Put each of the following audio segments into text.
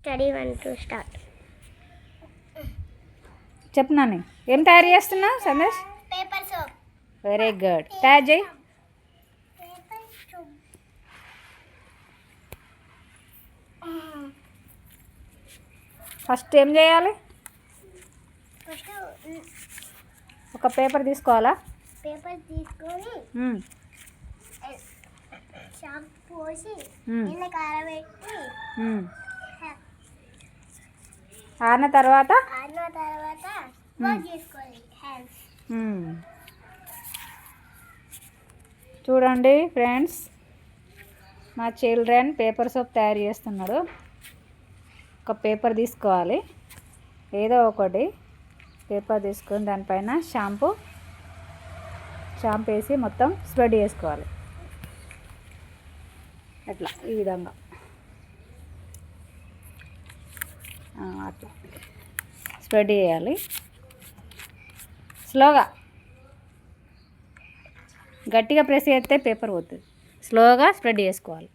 Study 1 to start. చెప్పు నాని, ఏం తయారు చేస్తున్నావు Sandesh? Paper soap. Very good, తయారు చేయి. ఫస్ట్ ఏం చేయాలి? ఫస్ట్ ఒక పేపర్ తీసుకోవాలా? పేపర్ తీసుకొని షాంపూ పోసి నీళ్ళ కారబెట్టి ఆరిన తర్వాత వాష్ చేసుకోవాలి హ్యాండ్స్. చూడండి ఫ్రెండ్స్, మా చిల్డ్రన్ పేపర్ సోప్ తయారు చేస్తున్నాడు. ఒక పేపర్ తీసుకోవాలి, ఏదో ఒకటి పేపర్ తీసుకొని దానిపైన షాంపూ వేసి మొత్తం స్ప్రెడ్ చేసుకోవాలి. అట్లా ఈ విధంగా అట్లా స్ప్రెడ్ చేయాలి. స్లోగా, గట్టిగా ప్రెస్ చేస్తే పేపర్ పోతుంది. స్లోగా స్ప్రెడ్ చేసుకోవాలి.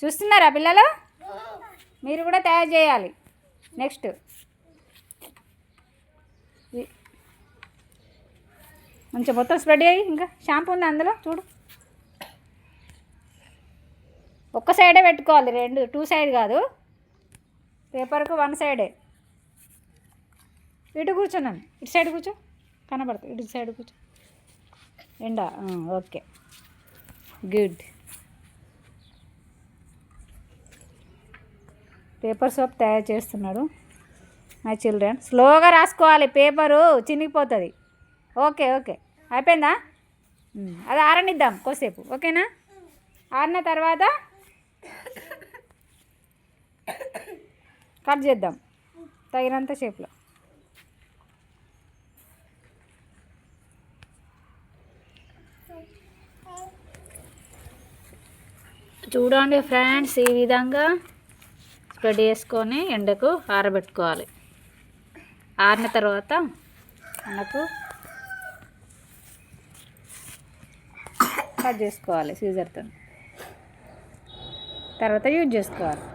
చూస్తున్నారా పిల్లలు? మీరు కూడా తయారు చేయాలి. నెక్స్ట్ మంచిగా మొత్తం స్ప్రెడ్ చేయి. ఇంకా షాంపూ ఉంది అందులో, చూడు. ఒక్క సైడే పెట్టుకోవాలి, టూ సైడ్ కాదు. పేపర్కు 1 సైడే. ఇటు కూర్చున్నాను, ఇటు సైడ్ కూర్చో, కనబడుతుంది. ఇటు సైడ్ కూర్చో. ఎండా ఓకే, గుడ్. పేపర్ సోప్ తయారు చేస్తున్నాడు మై చిల్డ్రన్. స్లోగా రాసుకోవాలి, పేపరు చినిగిపోతుంది. ఓకే ఓకే, అయిపోయిందా? అది ఆరనిద్దాం కొద్దిసేపు, ఓకేనా? ఆరిన తర్వాత కట్ చేద్దాం తగినంత షేప్లో. చూడండి ఫ్రెండ్స్, ఈ విధంగా స్ప్రెడ్ చేసుకొని ఎండకు ఆరబెట్టుకోవాలి. ఆరిన తర్వాత మనకు కట్ చేసుకోవాలి సీజర్తో, తర్వాత యూజ్ చేసుకోవాలి.